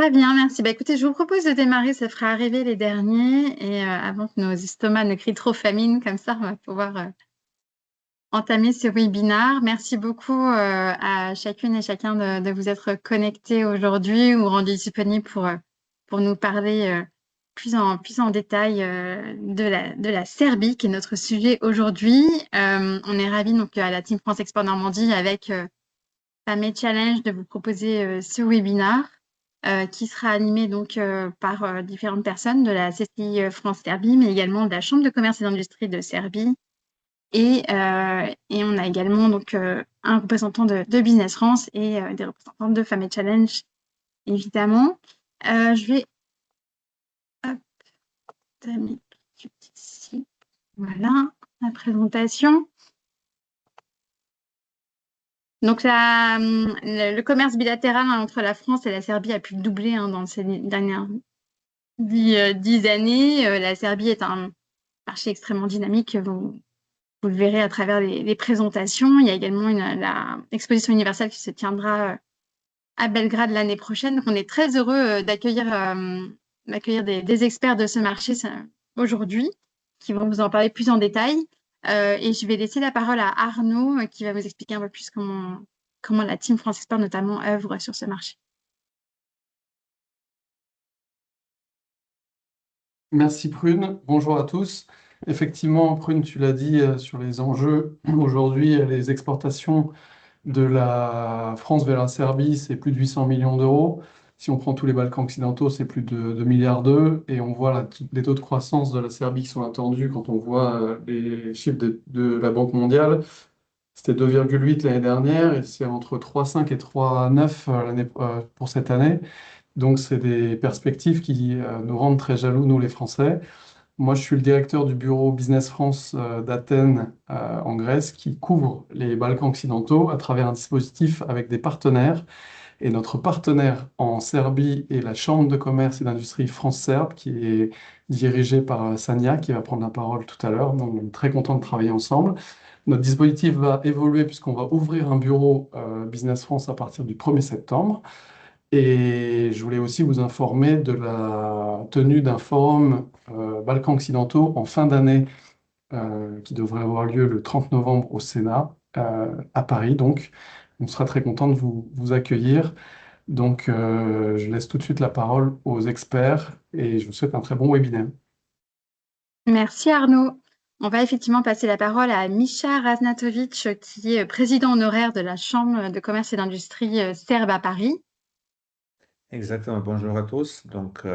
Très bien, merci. Bah, écoutez, je vous propose de démarrer, ça fera arriver les derniers, et avant que nos estomacs ne crient trop famine, comme ça, on va pouvoir entamer ce webinaire. Merci beaucoup à chacune et chacun de vous être connectés aujourd'hui ou rendus disponibles pour nous parler plus en détail de la Serbie, qui est notre sujet aujourd'hui. On est ravis donc à la Team France Export Normandie avec Famé Challenge de vous proposer ce webinaire qui sera animé donc par différentes personnes de la CCI France Serbie, mais également de la Chambre de commerce et d'industrie de Serbie. Et on a également donc un représentant de Business France et des représentants de Famé Challenge, évidemment. Je vais mettre ici. Voilà, la présentation. Donc, le commerce bilatéral entre la France et la Serbie a pu doubler dans ces dernières 10 années. La Serbie est un marché extrêmement dynamique. Vous le verrez à travers les présentations. Il y a également l'exposition universelle qui se tiendra à Belgrade l'année prochaine. Donc, on est très heureux d'accueillir des experts de ce marché aujourd'hui qui vont vous en parler plus en détail. Et je vais laisser la parole à Arnaud qui va vous expliquer un peu plus comment la Team France Export notamment œuvre sur ce marché. Merci Prune, bonjour à tous. Effectivement, Prune, tu l'as dit sur les enjeux. Aujourd'hui, les exportations de la France vers la Serbie, c'est plus de 800 millions d'euros. Si on prend tous les Balkans occidentaux, c'est plus de 2 milliards d'euros. Et on voit les taux de croissance de la Serbie qui sont attendus quand on voit les chiffres de la Banque mondiale. C'était 2,8 l'année dernière et c'est entre 3,5 et 3,9 pour cette année. Donc, c'est des perspectives qui nous rendent très jaloux, nous les Français. Moi, je suis le directeur du bureau Business France d'Athènes en Grèce qui couvre les Balkans occidentaux à travers un dispositif avec des partenaires. Et notre partenaire en Serbie est la Chambre de commerce et d'industrie France-Serbe qui est dirigée par Sania qui va prendre la parole tout à l'heure. Donc, on est très content de travailler ensemble. Notre dispositif va évoluer puisqu'on va ouvrir un bureau Business France à partir du 1er septembre. Et je voulais aussi vous informer de la tenue d'un forum Balkans occidentaux en fin d'année qui devrait avoir lieu le 30 novembre au Sénat à Paris. Donc, on sera très content de vous accueillir. Donc, je laisse tout de suite la parole aux experts et je vous souhaite un très bon webinaire. Merci Arnaud. On va effectivement passer la parole à Misha Raznatovic, qui est président honoraire de la Chambre de commerce et d'industrie serbe à Paris. Exactement, bonjour à tous. Donc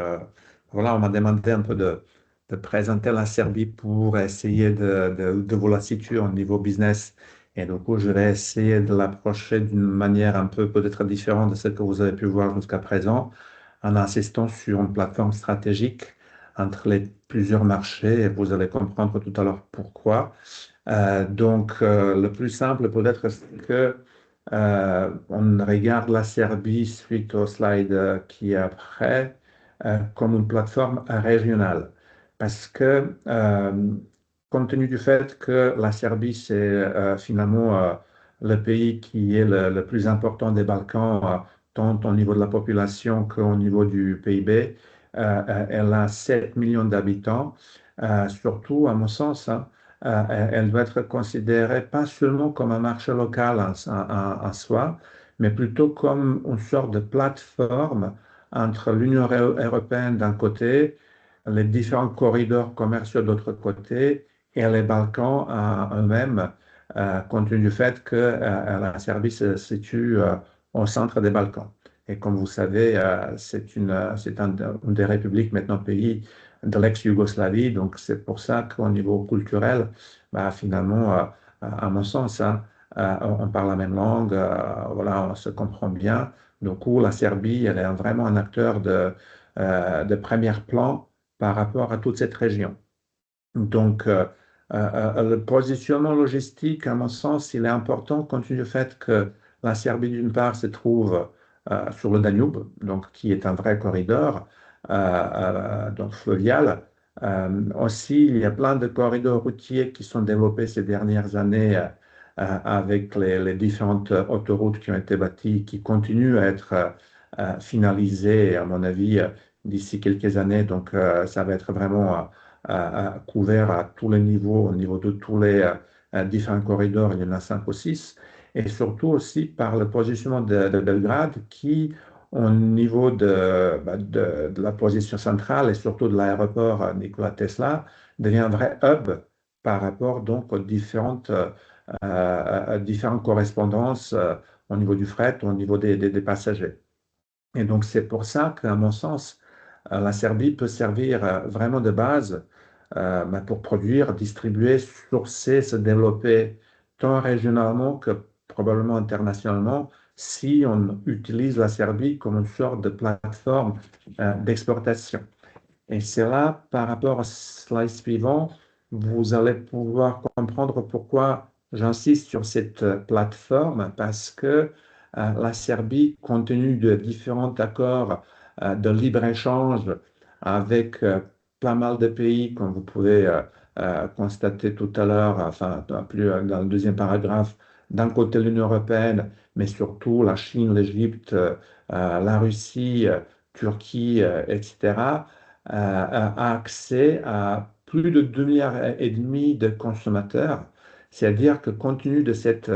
voilà, on m'a demandé un peu de présenter la Serbie pour essayer de vous la situer au niveau business. Et du coup, je vais essayer de l'approcher d'une manière un peu peut-être différente de celle que vous avez pu voir jusqu'à présent, en insistant sur une plateforme stratégique entre les plusieurs marchés. Et vous allez comprendre tout à l'heure pourquoi. Le plus simple peut-être, c'est que on regarde la Serbie suite au slide qui est après comme une plateforme régionale. Parce que, compte tenu du fait que la Serbie, c'est finalement le pays qui est le plus important des Balkans, tant au niveau de la population qu'au niveau du PIB, elle a 7 millions d'habitants. Surtout, à mon sens, hein, elle doit être considérée pas seulement comme un marché local en soi, mais plutôt comme une sorte de plateforme entre l'Union européenne d'un côté, les différents corridors commerciaux d'autre côté, et les Balkans eux-mêmes, compte tenu du fait que la Serbie se situe au centre des Balkans. Et comme vous savez, c'est une des républiques maintenant pays de l'ex-Yougoslavie. Donc, c'est pour ça qu'au niveau culturel, bah, finalement, à mon sens, hein, on parle la même langue, voilà, on se comprend bien. Du coup, la Serbie, elle est vraiment un acteur de premier plan par rapport à toute cette région. Donc, le positionnement logistique, à mon sens, il est important compte tenu du fait que la Serbie, d'une part, se trouve sur le Danube, donc qui est un vrai corridor donc fluvial. Aussi, il y a plein de corridors routiers qui sont développés ces dernières années avec les différentes autoroutes qui ont été bâties, qui continuent à être finalisé, à mon avis, d'ici quelques années. Donc, ça va être vraiment couvert à tous les niveaux, au niveau de tous les différents corridors. Il y en a 5 ou 6. Et surtout aussi par le positionnement de Belgrade qui, au niveau de la position centrale et surtout de l'aéroport Nikola Tesla, devient un vrai hub par rapport donc aux différentes correspondances au niveau du fret, au niveau des passagers. Et donc, c'est pour ça qu'à mon sens, la Serbie peut servir vraiment de base pour produire, distribuer, sourcer, se développer tant régionalement que probablement internationalement si on utilise la Serbie comme une sorte de plateforme d'exportation. Et c'est là, par rapport au slide suivant, vous allez pouvoir comprendre pourquoi j'insiste sur cette plateforme, parce que la Serbie, compte tenu de différents accords de libre-échange avec pas mal de pays, comme vous pouvez constater tout à l'heure, enfin, plus dans le deuxième paragraphe, d'un côté l'Union européenne, mais surtout la Chine, l'Égypte, la Russie, Turquie, etc., a accès à plus de 2,5 milliards de consommateurs. C'est-à-dire que compte tenu de cette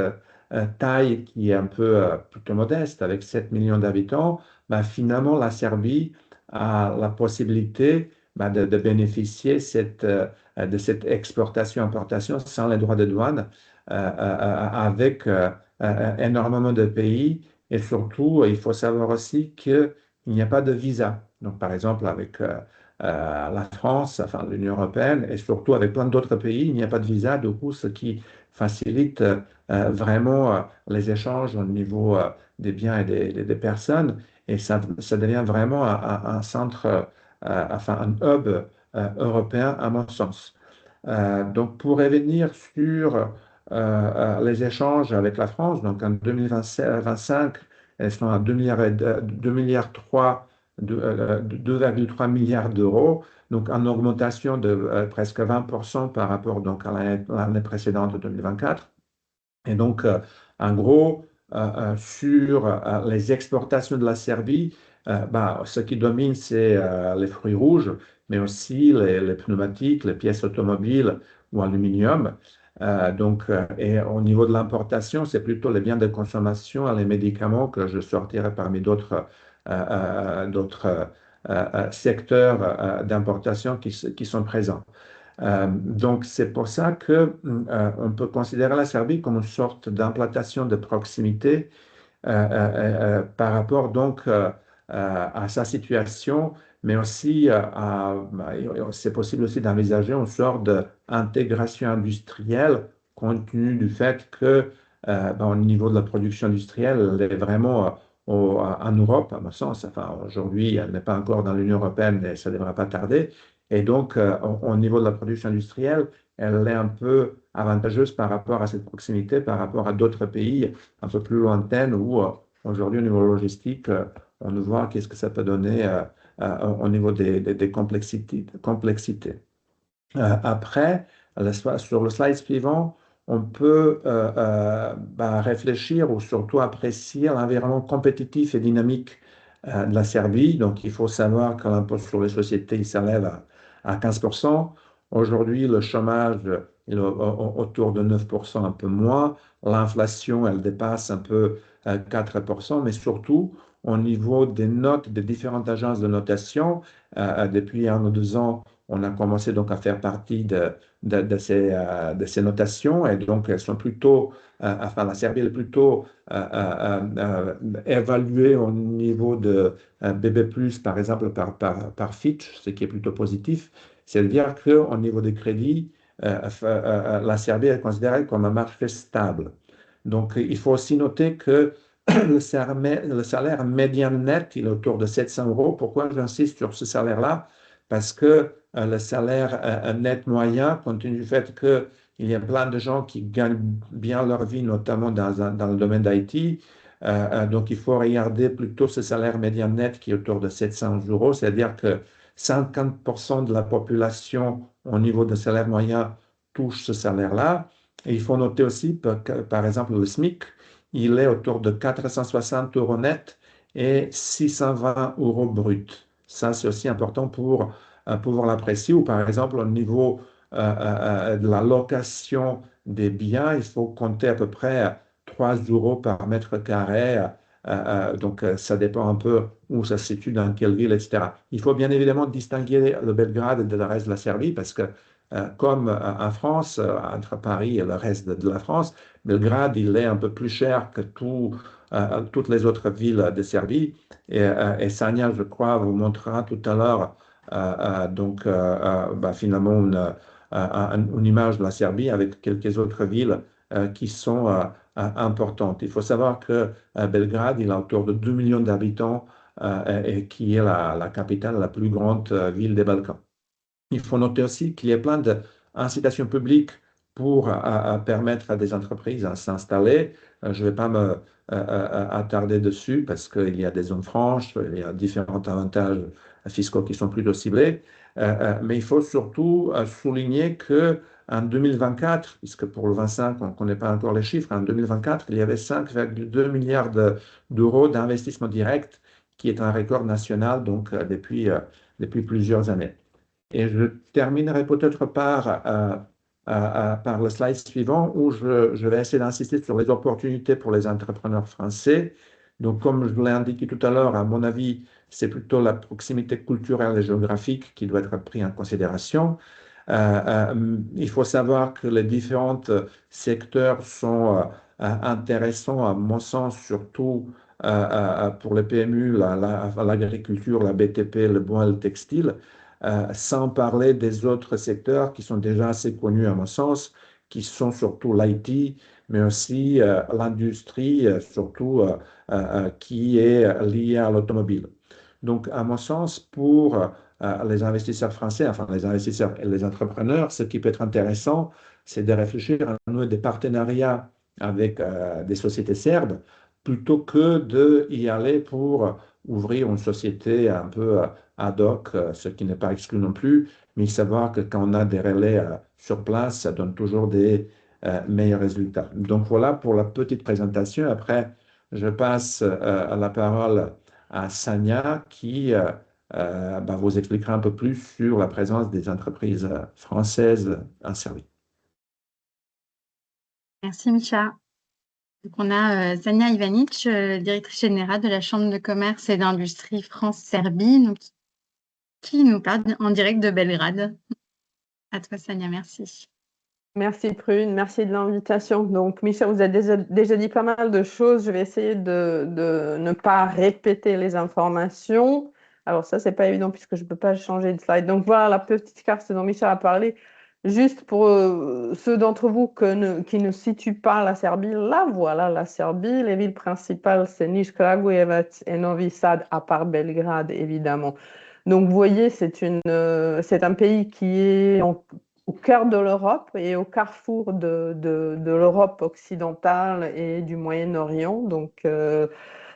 taille qui est un peu plutôt modeste, avec 7 millions d'habitants, finalement, la Serbie a la possibilité de bénéficier de cette exportation-importation sans les droits de douane avec énormément de pays. Et surtout, il faut savoir aussi qu'il n'y a pas de visa. Donc, par exemple, avec la France, enfin l'Union européenne, et surtout avec plein d'autres pays, il n'y a pas de visa, du coup, ce qui facilite vraiment les échanges au niveau des biens et des personnes. Et ça devient vraiment un centre, enfin un hub européen, à mon sens. Donc, pour revenir sur les échanges avec la France, donc en 2025, elles sont à 2,3 milliards d'euros, donc en augmentation de presque 20% par rapport donc, à l'année précédente de 2024. Et donc, en gros, sur les exportations de la Serbie, ce qui domine, c'est les fruits rouges, mais aussi les pneumatiques, les pièces automobiles ou aluminium. Et au niveau de l'importation, c'est plutôt les biens de consommation et les médicaments que je sortirai parmi d'autres secteurs d'importation qui sont présents. Donc, c'est pour ça que on peut considérer la Serbie comme une sorte d'implantation de proximité par rapport donc à sa situation, mais aussi c'est possible aussi d'envisager une sorte d'intégration industrielle compte tenu du fait que au niveau de la production industrielle, elle est vraiment en Europe, à mon sens. Enfin, aujourd'hui, elle n'est pas encore dans l'Union européenne, mais ça ne devrait pas tarder. Et donc, au niveau de la production industrielle, elle est un peu avantageuse par rapport à cette proximité, par rapport à d'autres pays un peu plus lointains où aujourd'hui, au niveau logistique, on voit qu'est-ce que ça peut donner au niveau des complexités. Après, sur le slide suivant, on peut réfléchir ou surtout apprécier l'environnement compétitif et dynamique de la Serbie. Donc, il faut savoir que l'impôt sur les sociétés, il s'élève à 15%. Aujourd'hui, le chômage il est autour de 9%, un peu moins. L'inflation, elle dépasse un peu 4%, mais surtout, au niveau des notes des différentes agences de notation, depuis 1 ou 2 ans, on a commencé donc à faire partie de ces notations et donc elles sont plutôt, enfin la Serbie est plutôt évaluée au niveau de BB+, par exemple par Fitch, ce qui est plutôt positif. C'est-à-dire qu'au niveau des crédits, la Serbie est considérée comme un marché stable. Donc il faut aussi noter que le salaire médian net, il est autour de 700 euros. Pourquoi j'insiste sur ce salaire-là? Parce que le salaire net moyen, compte tenu du fait qu'il y a plein de gens qui gagnent bien leur vie, notamment dans le domaine d'IT. Donc, il faut regarder plutôt ce salaire médian net qui est autour de 700 euros, c'est-à-dire que 50% de la population au niveau de salaire moyen touche ce salaire-là. Et il faut noter aussi que, par exemple, le SMIC, il est autour de 460 euros net. et 620 euros brut. Ça, c'est aussi important pour pouvoir l'apprécier. Ou par exemple, au niveau de la location des biens, il faut compter à peu près 3 euros par mètre carré. Donc, ça dépend un peu où ça se situe, dans quelle ville, etc. Il faut bien évidemment distinguer le Belgrade de le reste de la Serbie parce que, comme en France, entre Paris et le reste de la France, Belgrade, il est un peu plus cher que toutes les autres villes de Serbie. Et Sanja, je crois, vous montrera tout à l'heure finalement une image de la Serbie avec quelques autres villes qui sont importantes. Il faut savoir que Belgrade, il a autour de 2 millions d'habitants et qui est la capitale, la plus grande ville des Balkans. Il faut noter aussi qu'il y a plein d'incitations publiques pour permettre à des entreprises à s'installer. Je ne vais pas me attarder dessus parce qu'il y a des zones franches, il y a différents avantages fiscaux qui sont plutôt ciblés. Mais il faut surtout souligner qu'en 2024, puisque pour le 25, on ne connaît pas encore les chiffres, en 2024, il y avait 5,2 milliards d'euros d'investissement direct, qui est un record national donc, depuis plusieurs années. Et je terminerai peut-être par le slide suivant où je vais essayer d'insister sur les opportunités pour les entrepreneurs français. Donc, comme je l'ai indiqué tout à l'heure, à mon avis, c'est plutôt la proximité culturelle et géographique qui doit être prise en considération. Il faut savoir que les différents secteurs sont intéressants, à mon sens, surtout pour les PMU, l'agriculture, la BTP, le bois et le textile. Sans parler des autres secteurs qui sont déjà assez connus à mon sens, qui sont surtout l'IT, mais aussi l'industrie, surtout qui est liée à l'automobile. Donc, à mon sens, pour les investisseurs français, enfin les investisseurs et les entrepreneurs, ce qui peut être intéressant, c'est de réfléchir à nouer des partenariats avec des sociétés serbes plutôt que d'y aller pour ouvrir une société un peu ad hoc, ce qui n'est pas exclu non plus, mais savoir que quand on a des relais sur place, ça donne toujours des meilleurs résultats. Donc voilà pour la petite présentation. Après, je passe la parole à Sanja qui vous expliquera un peu plus sur la présence des entreprises françaises en Serbie. Merci, Micha. Donc, on a Sanja Ivanic, directrice générale de la Chambre de commerce et d'industrie France-Serbie, donc, qui nous parle en direct de Belgrade. À toi, Sanja, merci. Merci Prune, merci de l'invitation. Donc Micha vous a déjà dit pas mal de choses. Je vais essayer de ne pas répéter les informations. Alors ça, c'est pas évident puisque je ne peux pas changer de slide. Donc voilà la petite carte dont Micha a parlé. Juste pour ceux d'entre vous qui ne situent pas la Serbie, là voilà la Serbie. Les villes principales, c'est Niš, Kragujevac et Novi Sad, à part Belgrade évidemment. Donc vous voyez, c'est un pays qui est au cœur de l'Europe et au carrefour de l'Europe occidentale et du Moyen-Orient. Donc,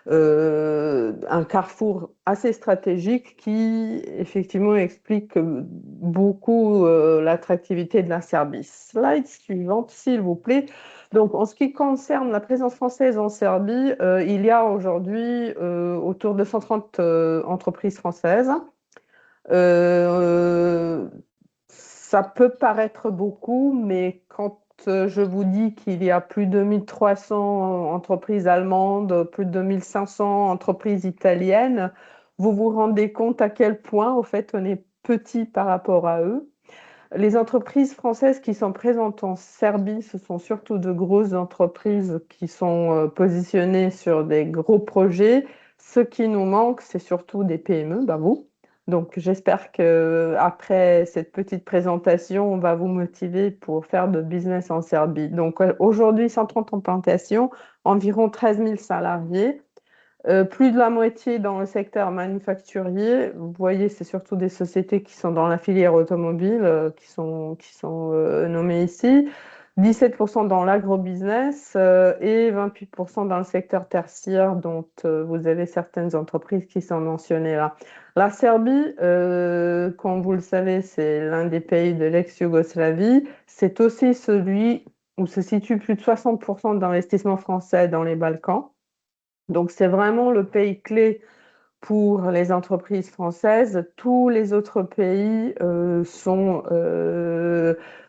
un carrefour assez stratégique qui, effectivement, explique beaucoup l'attractivité de la Serbie. Slide suivante, s'il vous plaît. Donc, en ce qui concerne la présence française en Serbie, il y a aujourd'hui autour de 130 entreprises françaises. Ça peut paraître beaucoup, mais quand je vous dis qu'il y a plus de 1300 entreprises allemandes, plus de 2500 entreprises italiennes, vous vous rendez compte à quel point, au fait, on est petit par rapport à eux. Les entreprises françaises qui sont présentes en Serbie, ce sont surtout de grosses entreprises qui sont positionnées sur des gros projets. Ce qui nous manque, c'est surtout des PME, vous. Donc, j'espère qu'après cette petite présentation, on va vous motiver pour faire de business en Serbie. Donc, aujourd'hui, 130 implantations, environ 13 000 salariés, plus de la moitié dans le secteur manufacturier. Vous voyez, c'est surtout des sociétés qui sont dans la filière automobile, qui sont nommées ici. 17% dans l'agrobusiness et 28% dans le secteur tertiaire, dont vous avez certaines entreprises qui sont mentionnées là. La Serbie, comme vous le savez, c'est l'un des pays de l'ex-Yougoslavie. C'est aussi celui où se situe plus de 60% d'investissements français dans les Balkans. Donc, c'est vraiment le pays clé pour les entreprises françaises. Tous les autres pays sont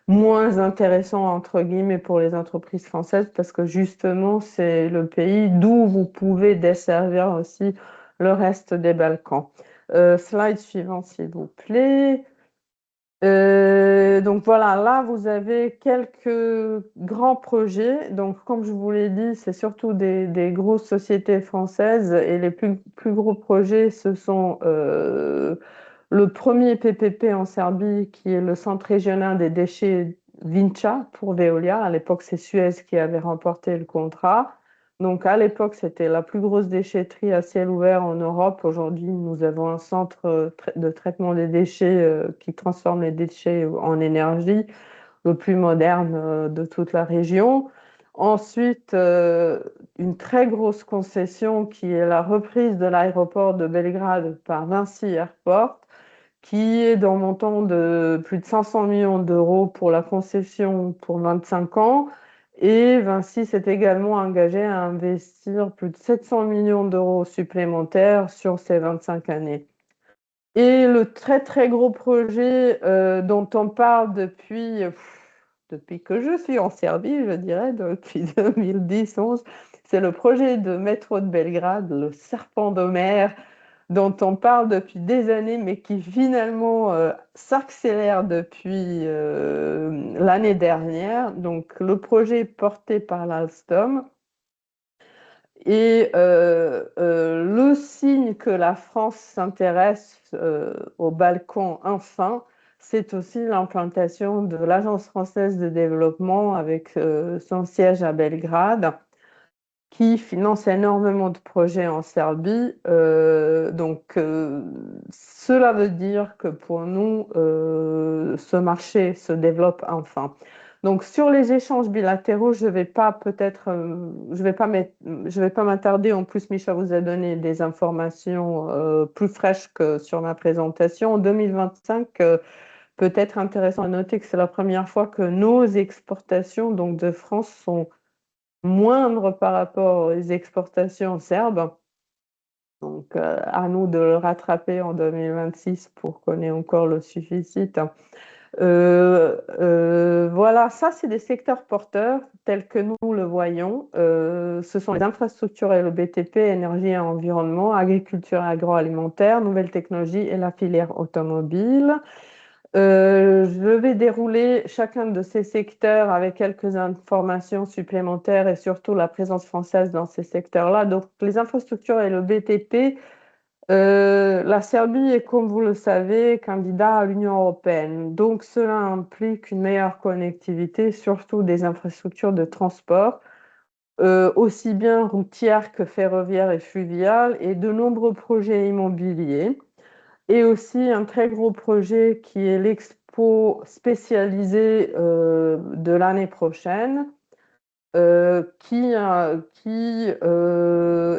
moins intéressants, entre guillemets, pour les entreprises françaises parce que justement, c'est le pays d'où vous pouvez desservir aussi le reste des Balkans. Slide suivant, s'il vous plaît. Donc voilà, là vous avez quelques grands projets. Donc comme je vous l'ai dit, c'est surtout des grosses sociétés françaises et les plus gros projets, ce sont le premier PPP en Serbie qui est le centre régional des déchets Vinča pour Veolia. À l'époque, c'est Suez qui avait remporté le contrat. Donc à l'époque, c'était la plus grosse déchetterie à ciel ouvert en Europe. Aujourd'hui, nous avons un centre de traitement des déchets qui transforme les déchets en énergie, le plus moderne de toute la région. Ensuite, une très grosse concession qui est la reprise de l'aéroport de Belgrade par Vinci Airport, qui est d'un montant de plus de 500 millions d'euros pour la concession pour 25 ans. Et Vinci s'est également engagé à investir plus de 700 millions d'euros supplémentaires sur ces 25 années. Et le très très gros projet dont on parle depuis que je suis en Serbie, je dirais, depuis 2010-11, c'est le projet de métro de Belgrade, le Serpent de mer, dont on parle depuis des années, mais qui finalement s'accélère depuis l'année dernière. Donc le projet porté par l'Alstom. Et le signe que la France s'intéresse au Balkan enfin, c'est aussi l'implantation de l'Agence française de développement avec son siège à Belgrade, qui finance énormément de projets en Serbie. Cela veut dire que pour nous, ce marché se développe enfin. Donc, sur les échanges bilatéraux, je vais pas m'attarder. En plus, Micha vous a donné des informations plus fraîches que sur ma présentation. En 2025, peut-être intéressant à noter que c'est la première fois que nos exportations, donc de France, sont moindres par rapport aux exportations serbes. Donc, à nous de le rattraper en 2026 pour qu'on ait encore le suffisite. Voilà, ça, c'est des secteurs porteurs tels que nous le voyons. Ce sont les infrastructures et le BTP, énergie et environnement, agriculture et agroalimentaire, nouvelles technologies et la filière automobile. Je vais dérouler chacun de ces secteurs avec quelques informations supplémentaires et surtout la présence française dans ces secteurs-là. Donc, les infrastructures et le BTP, la Serbie est, comme vous le savez, candidat à l'Union européenne. Donc, cela implique une meilleure connectivité, surtout des infrastructures de transport, aussi bien routières que ferroviaires et fluviales, et de nombreux projets immobiliers. Et aussi un très gros projet qui est l'expo spécialisée de l'année prochaine, qui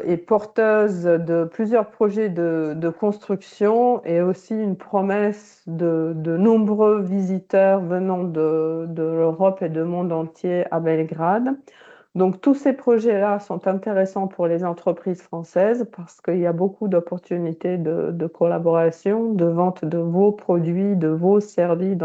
est porteuse de plusieurs projets de construction et aussi une promesse de nombreux visiteurs venant de l'Europe et du monde entier à Belgrade. Donc, tous ces projets-là sont intéressants pour les entreprises françaises parce qu'il y a beaucoup d'opportunités de collaboration, de vente de vos produits, de vos services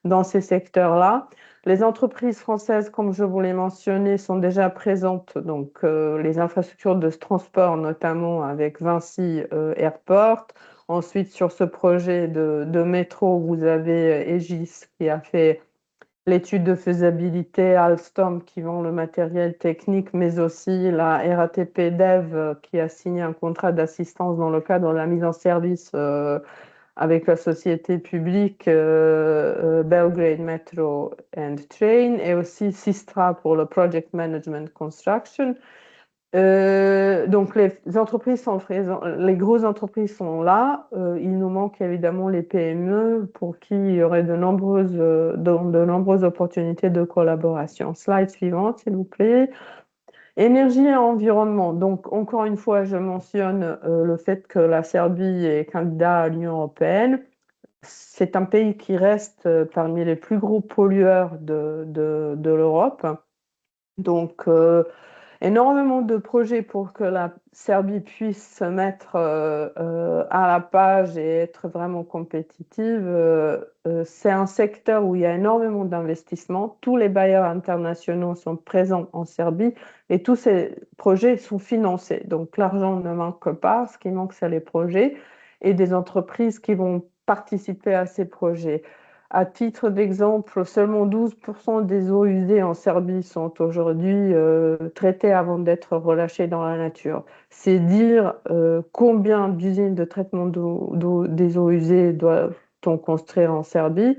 dans ces secteurs-là. Les entreprises françaises, comme je vous l'ai mentionné, sont déjà présentes. Donc, les infrastructures de transport, notamment avec Vinci Airport. Ensuite, sur ce projet de métro, vous avez Aegis qui a fait l'étude de faisabilité, Alstom qui vend le matériel technique, mais aussi la RATP Dev qui a signé un contrat d'assistance dans le cadre de la mise en service avec la société publique Belgrade Metro and Train et aussi Sistra pour le Project Management Construction. Donc les entreprises sont présentes, les grosses entreprises sont là. Il nous manque évidemment les PME pour qui il y aurait de nombreuses opportunités de collaboration. Slide suivante, s'il vous plaît. Énergie et environnement. Donc encore une fois, je mentionne le fait que la Serbie est candidat à l'Union européenne. C'est un pays qui reste parmi les plus gros pollueurs de l'Europe. Donc énormément de projets pour que la Serbie puisse se mettre à la page et être vraiment compétitive. C'est un secteur où il y a énormément d'investissements. Tous les bailleurs internationaux sont présents en Serbie et tous ces projets sont financés. Donc l'argent ne manque pas. Ce qui manque, c'est les projets et des entreprises qui vont participer à ces projets. À titre d'exemple, seulement 12% des eaux usées en Serbie sont aujourd'hui traitées avant d'être relâchées dans la nature. C'est dire combien d'usines de traitement des eaux usées doit-on construire en Serbie.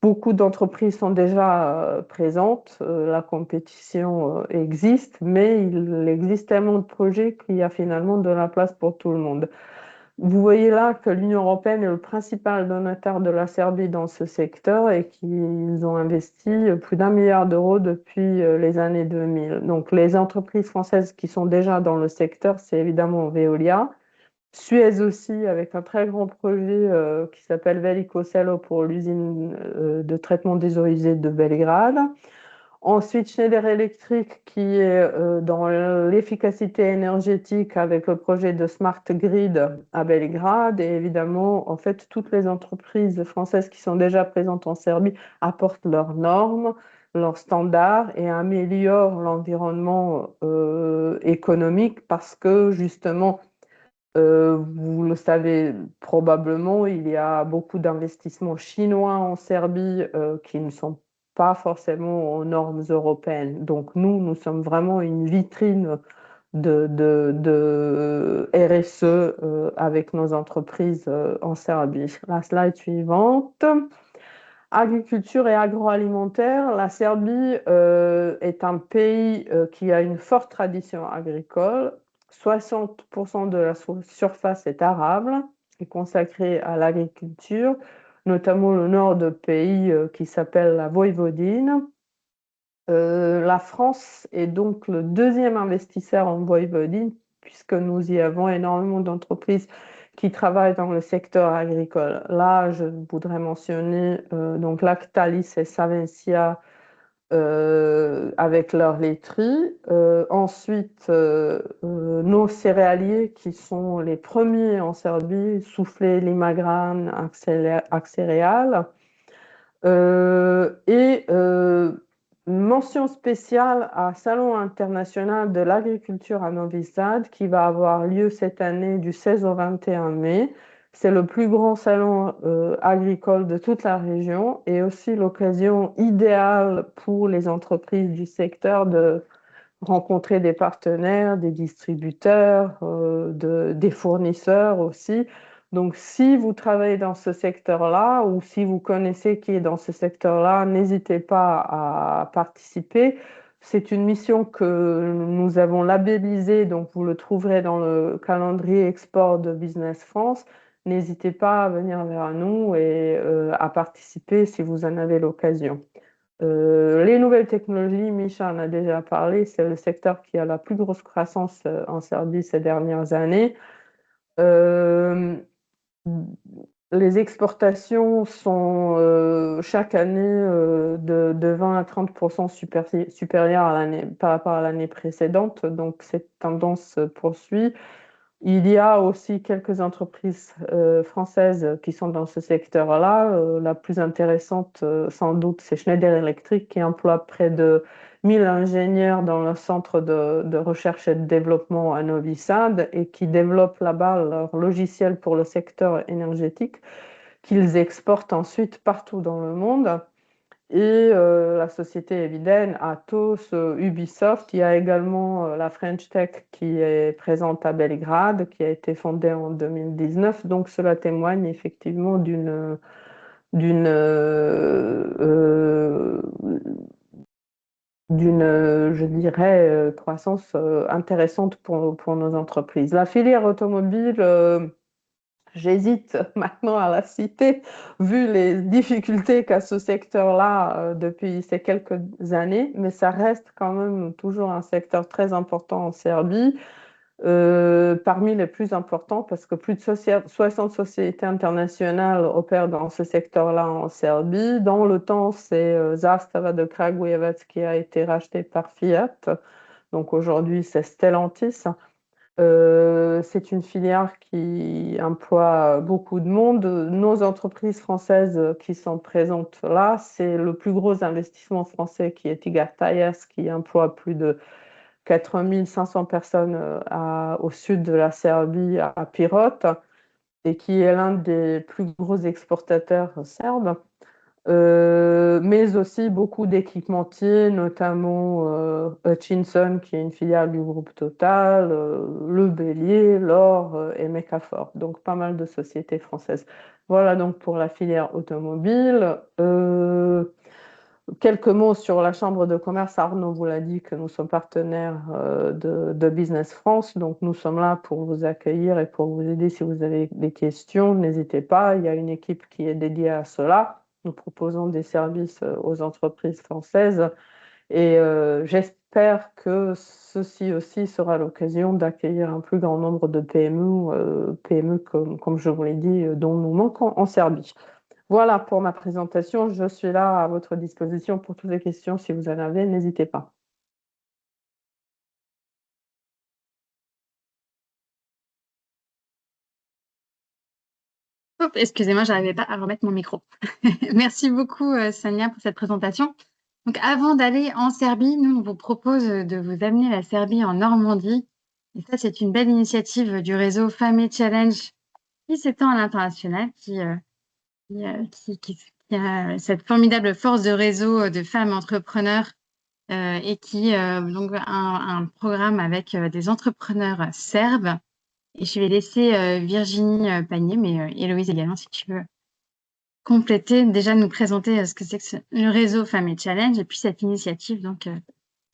Beaucoup d'entreprises sont déjà présentes, la compétition existe, mais il existe tellement de projets qu'il y a finalement de la place pour tout le monde. Vous voyez là que l'Union européenne est le principal donateur de la Serbie dans ce secteur et qu'ils ont investi plus d'1 milliard d'euros depuis les années 2000. Donc les entreprises françaises qui sont déjà dans le secteur, c'est évidemment Veolia. Suez aussi, avec un très grand projet qui s'appelle Veliko Selo pour l'usine de traitement des eaux usées de Belgrade. Ensuite, Schneider Electric qui est dans l'efficacité énergétique avec le projet de Smart Grid à Belgrade. Et évidemment, en fait, toutes les entreprises françaises qui sont déjà présentes en Serbie apportent leurs normes, leurs standards et améliorent l'environnement économique parce que justement, vous le savez probablement, il y a beaucoup d'investissements chinois en Serbie qui ne sont pas forcément aux normes européennes. Donc nous sommes vraiment une vitrine de RSE avec nos entreprises en Serbie. La slide suivante. Agriculture et agroalimentaire. La Serbie est un pays qui a une forte tradition agricole. 60% de la surface est arable et consacrée à l'agriculture, notamment le nord du pays qui s'appelle la Voïvodine. La France est donc le deuxième investisseur en Voïvodine, puisque nous y avons énormément d'entreprises qui travaillent dans le secteur agricole. Là, je voudrais mentionner donc Lactalis et Savencia avec leur laiterie. Ensuite, nos céréaliers qui sont les premiers en Serbie, Soufflé, Limagrane, Axéréal. Et mention spéciale à Salon international de l'agriculture à Novi Sad qui va avoir lieu cette année du 16 au 21 mai. C'est le plus grand salon agricole de toute la région et aussi l'occasion idéale pour les entreprises du secteur de rencontrer des partenaires, des distributeurs, des fournisseurs aussi. Donc, si vous travaillez dans ce secteur-là ou si vous connaissez qui est dans ce secteur-là, n'hésitez pas à participer. C'est une mission que nous avons labellisée, donc vous le trouverez dans le calendrier export de Business France. N'hésitez pas à venir vers nous et à participer si vous en avez l'occasion. Les nouvelles technologies, Micha en a déjà parlé, c'est le secteur qui a la plus grosse croissance en Serbie ces dernières années. Les exportations sont chaque année de 20 à 30% supérieures par rapport à l'année précédente, donc cette tendance se poursuit. Il y a aussi quelques entreprises françaises qui sont dans ce secteur-là. La plus intéressante, sans doute, c'est Schneider Electric qui emploie près de 1000 ingénieurs dans le centre de recherche et de développement à Novi Sad et qui développe là-bas leur logiciel pour le secteur énergétique qu'ils exportent ensuite partout dans le monde. Et la société Eviden, Atos, Ubisoft. Il y a également la French Tech qui est présente à Belgrade, qui a été fondée en 2019. Donc cela témoigne effectivement d'une je dirais, croissance intéressante pour nos entreprises. La filière automobile, j'hésite maintenant à la citer, vu les difficultés qu'a ce secteur-là depuis ces quelques années, mais ça reste quand même toujours un secteur très important en Serbie, parmi les plus importants parce que plus de 60 sociétés internationales opèrent dans ce secteur-là en Serbie. Dans le temps, c'est Zastava de Kragujevac qui a été racheté par Fiat. Donc aujourd'hui, c'est Stellantis. C'est une filière qui emploie beaucoup de monde. Nos entreprises françaises qui sont présentes là, c'est le plus gros investissement français qui est Tigar Tires, qui emploie plus de 4500 personnes au sud de la Serbie, à Pirot, et qui est l'un des plus gros exportateurs serbes. Mais aussi beaucoup d'équipementiers, notamment Hutchinson, qui est une filiale du groupe Total, Le Bélier, L'Or et Mecafor. Donc pas mal de sociétés françaises. Voilà donc pour la filière automobile. Quelques mots sur la Chambre de commerce. Arnaud vous l'a dit que nous sommes partenaires de Business France. Donc nous sommes là pour vous accueillir et pour vous aider si vous avez des questions. N'hésitez pas, il y a une équipe qui est dédiée à cela. Nous proposons des services aux entreprises françaises et j'espère que ceci aussi sera l'occasion d'accueillir un plus grand nombre de PME comme je vous l'ai dit, dont nous manquons en Serbie. Voilà pour ma présentation. Je suis là à votre disposition pour toutes les questions. Si vous en avez, n'hésitez pas. Hop, excusez-moi, je n'arrivais pas à remettre mon micro. Merci beaucoup, Sania, pour cette présentation. Donc, avant d'aller en Serbie, nous, on vous propose de vous amener la Serbie en Normandie. Et ça, c'est une belle initiative du réseau Femmes Challenge qui s'étend à l'international, qui a cette formidable force de réseau de femmes entrepreneurs et qui donc un programme avec des entrepreneurs serbes. Et je vais laisser Virginie Panier, mais Héloïse également, si tu veux compléter, déjà nous présenter ce que c'est que le réseau Femmes Challenge et puis cette initiative donc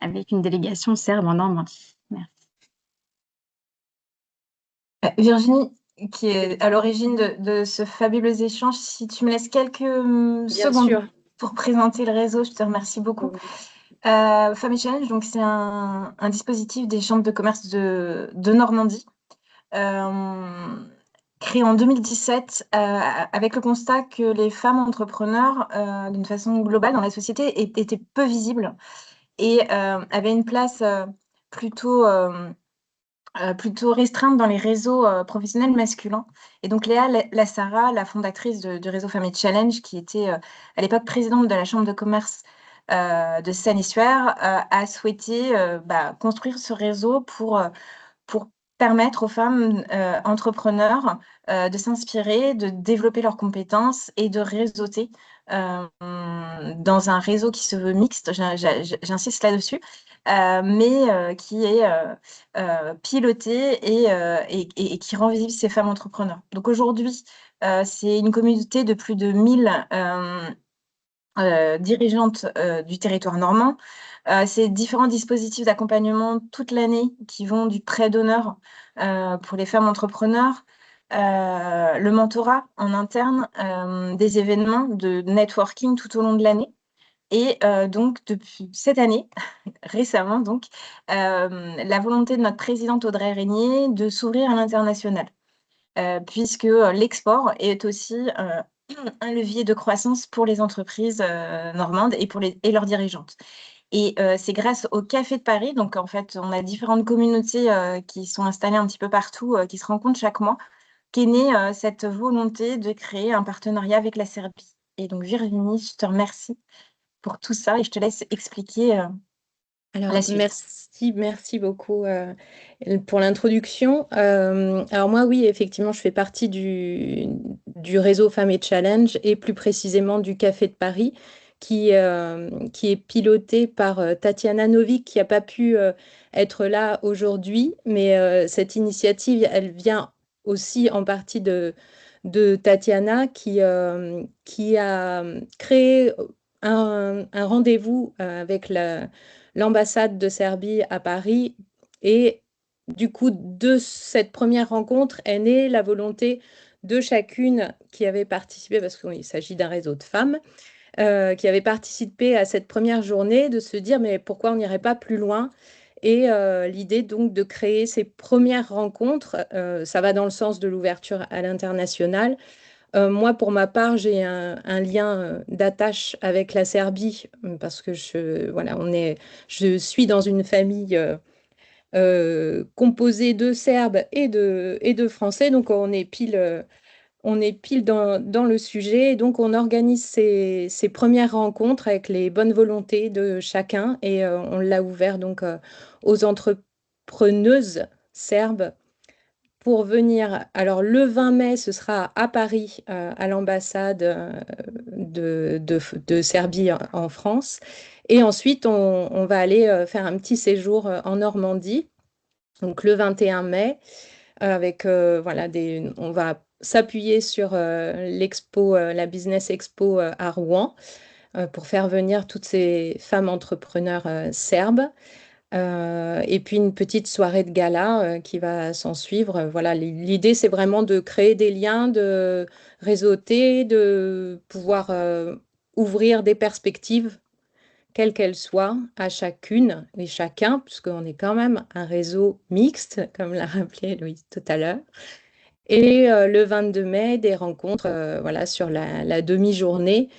avec une délégation serbe en Normandie. Merci. Virginie, qui est à l'origine de ce fabuleux échange, si tu me laisses quelques secondes pour présenter le réseau, je te remercie beaucoup. Femmes Challenge, donc c'est un dispositif des chambres de commerce de Normandie, créé en 2017 avec le constat que les femmes entrepreneurs, d'une façon globale dans la société, étaient peu visibles et avaient une place plutôt restreinte dans les réseaux professionnels masculins. Et donc Léa Lassara, la fondatrice du réseau Family Challenge, qui était à l'époque présidente de la Chambre de commerce de Seine-et-Suer, a souhaité construire ce réseau pour permettre aux femmes entrepreneurs de s'inspirer, de développer leurs compétences et de réseauter dans un réseau qui se veut mixte, j'insiste là-dessus, mais qui est piloté et qui rend visible ces femmes entrepreneurs. Donc aujourd'hui, c'est une communauté de plus de 1000 dirigeantes du territoire normand. C'est différents dispositifs d'accompagnement toute l'année qui vont du prêt d'honneur pour les femmes entrepreneurs, le mentorat en interne, des événements de networking tout au long de l'année. Et donc, depuis cette année, récemment, donc, la volonté de notre présidente Audrey Régnier de s'ouvrir à l'international, puisque l'export est aussi un levier de croissance pour les entreprises normandes et leurs dirigeantes. Et c'est grâce au Café de Paris, donc en fait, on a différentes communautés qui sont installées un petit peu partout, qui se rencontrent chaque mois, qu'est née cette volonté de créer un partenariat avec la Serbie. Et donc Virginie, je te remercie pour tout ça et je te laisse expliquer Alors, la suite. merci beaucoup pour l'introduction. Alors moi, oui, effectivement, je fais partie du réseau Femmes Challenge et plus précisément du Café de Paris qui est piloté par Tatiana Novik qui n'a pas pu être là aujourd'hui, mais cette initiative, elle vient aussi en partie de Tatiana qui a créé un rendez-vous avec l'ambassade de Serbie à Paris. Et du coup, de cette première rencontre est née la volonté de chacune qui avait participé, parce qu'il s'agit d'un réseau de femmes, qui avait participé à cette première journée, de se dire mais pourquoi on n'irait pas plus loin? Et l'idée donc de créer ces premières rencontres, ça va dans le sens de l'ouverture à l'international. Moi, pour ma part, j'ai un lien d'attache avec la Serbie parce que je suis dans une famille composé de Serbes et de Français. Donc, on est pile dans le sujet. Et donc, on organise ces premières rencontres avec les bonnes volontés de chacun. Et on l'a ouvert donc aux entrepreneuses serbes pour venir. Alors, le 20 mai, ce sera à Paris, à l'ambassade de Serbie en France. Et ensuite, on va aller faire un petit séjour en Normandie, donc le 21 mai, avec voilà, on va s'appuyer sur l'expo, la Business Expo à Rouen, pour faire venir toutes ces femmes entrepreneurs serbes. Et puis une petite soirée de gala qui va s'en suivre. Voilà, l'idée, c'est vraiment de créer des liens, de réseauter, de pouvoir ouvrir des perspectives, quelles qu'elles soient, à chacune et chacun, puisqu'on est quand même un réseau mixte, comme l'a rappelé Louise tout à l'heure. Et le 22 mai, des rencontres voilà, sur la demi-journée.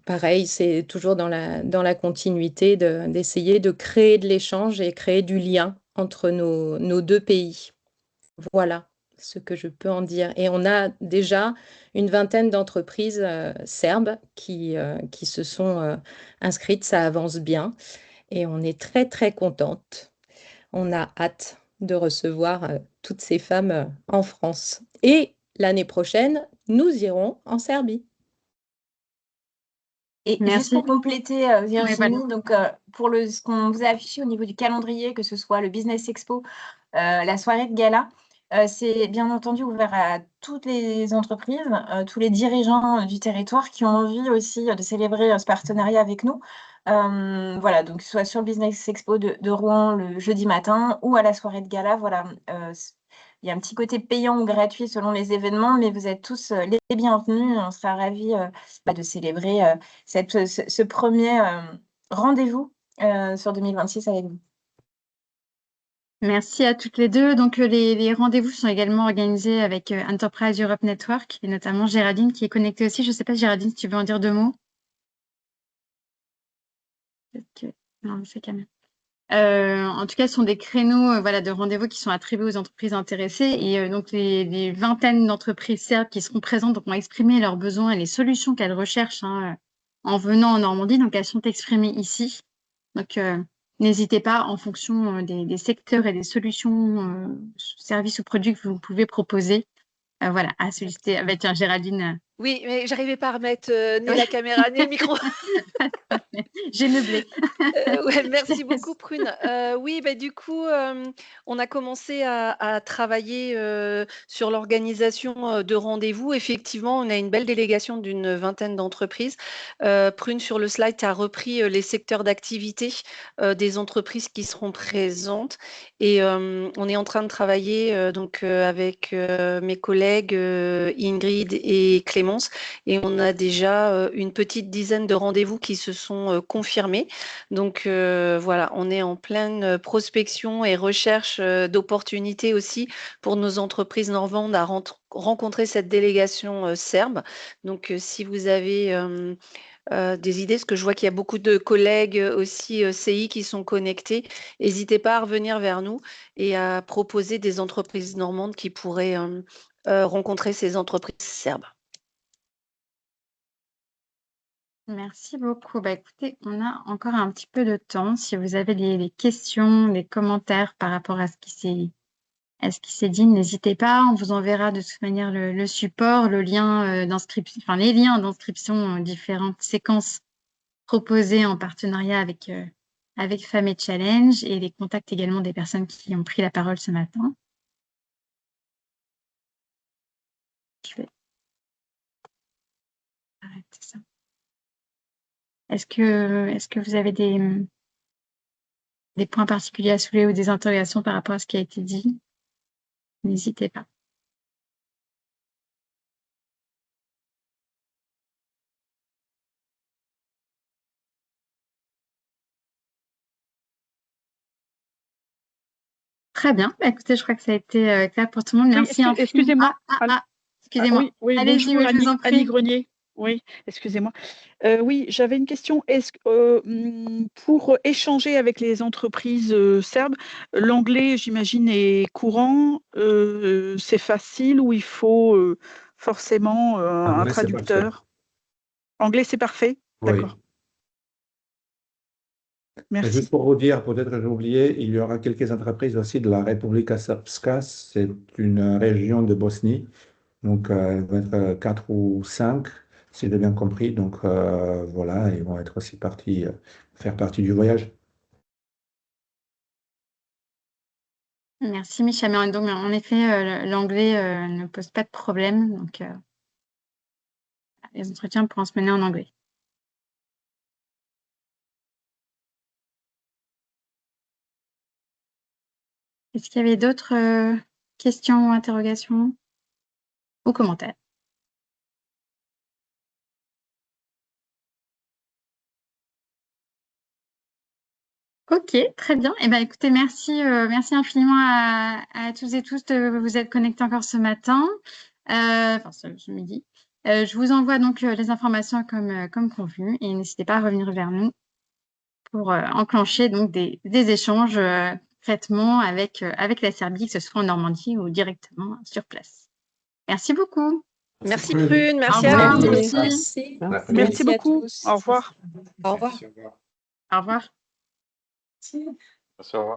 Pareil, c'est toujours dans la continuité d'essayer de créer de l'échange et créer du lien entre nos deux pays. Voilà ce que je peux en dire. Et on a déjà une vingtaine d'entreprises serbes qui se sont inscrites. Ça avance bien et on est très, très contente. On a hâte de recevoir toutes ces femmes en France. Et l'année prochaine, nous irons en Serbie. Et juste Merci. pour compléter, Virginie, voilà. donc pour ce qu'on vous a affiché au niveau du calendrier, que ce soit le Business Expo, la soirée de gala, c'est bien entendu ouvert à toutes les entreprises, tous les dirigeants du territoire qui ont envie aussi de célébrer ce partenariat avec nous. Voilà, donc soit sur le Business Expo de Rouen le jeudi matin ou à la soirée de gala, voilà. Il y a un petit côté payant ou gratuit selon les événements, mais vous êtes tous les bienvenus. On sera ravis de célébrer ce premier rendez-vous sur 2026 avec vous. Merci à toutes les deux. Donc, les rendez-vous sont également organisés avec Enterprise Europe Network et notamment Géraldine qui est connectée aussi. Je ne sais pas, Géraldine, si tu veux en dire 2 mots. Non, c'est quand même. En tout cas, ce sont des créneaux voilà, de rendez-vous qui sont attribués aux entreprises intéressées. Et donc, les vingtaines d'entreprises serbes qui seront présentes vont exprimer leurs besoins et les solutions qu'elles recherchent en venant en Normandie. Donc, elles sont exprimées ici. Donc, n'hésitez pas, en fonction des secteurs et des solutions, services ou produits que vous pouvez proposer, voilà, à solliciter avec Géraldine. Oui, mais j'arrivais pas à remettre ni la caméra ni le micro. J'ai meublé. Ouais, merci beaucoup, Prune. Oui, du coup, on a commencé à travailler sur l'organisation de rendez-vous. Effectivement, on a une belle délégation d'une vingtaine d'entreprises. Prune, sur le slide, tu as repris les secteurs d'activité des entreprises qui seront présentes. Et on est en train de travailler donc avec mes collègues Ingrid et Clémence. Et on a déjà une petite dizaine de rendez-vous qui se sont confirmés. Donc voilà, on est en pleine prospection et recherche d'opportunités aussi pour nos entreprises normandes à rencontrer cette délégation serbe. Donc si vous avez des idées, parce que je vois qu'il y a beaucoup de collègues aussi CI qui sont connectés, n'hésitez pas à revenir vers nous et à proposer des entreprises normandes qui pourraient rencontrer ces entreprises serbes. Merci beaucoup. Écoutez, on a encore un petit peu de temps. Si vous avez des questions, des commentaires par rapport à ce qui s'est dit, n'hésitez pas. On vous enverra de toute manière le support, le lien d'inscription, enfin les liens d'inscription, différentes séquences proposées en partenariat avec Femmes et Challenge et les contacts également des personnes qui ont pris la parole ce matin. Je vais arrêter ça. Est-ce que vous avez des points particuliers à soulever ou des interrogations par rapport à ce qui a été dit? N'hésitez pas. Très bien. Écoutez, je crois que ça a été clair pour tout le monde. Merci. Excusez-moi. Excusez-moi. Oui, Allez-y, bonjour, je vous en prie. Annie Grenier. Oui, excusez-moi. Oui, j'avais une question. Est-ce que pour échanger avec les entreprises serbes, l'anglais, j'imagine, est courant, c'est facile ou il faut forcément un Anglais, c'est parfait. traducteur? Anglais, c'est parfait? Oui. D'accord, Mais merci. juste pour vous dire, peut-être que j'ai oublié, il y aura quelques entreprises aussi de la Republika Srpska, c'est une région de Bosnie, donc elles vont être 4 ou 5, si j'ai bien compris. Donc voilà, ils vont être aussi partis, faire partie du voyage. Merci Micha. Mais donc, en effet, l'anglais ne pose pas de problème. Donc, les entretiens pourront se mener en anglais. Est-ce qu'il y avait d'autres questions ou interrogations ou commentaires? Ok, très bien. Eh ben, écoutez, merci infiniment à tous et tous de vous être connectés encore ce matin, enfin ce midi. Je vous envoie donc les informations comme convenu et n'hésitez pas à revenir vers nous pour enclencher donc des échanges concrètement avec la Serbie, que ce soit en Normandie ou directement sur place. Merci beaucoup. Merci Prune. Prune, merci Au à revoir. vous. Merci. Merci. Merci. Merci à beaucoup. tous. Au revoir. Au revoir. Merci, au revoir. Au revoir. Merci, au revoir.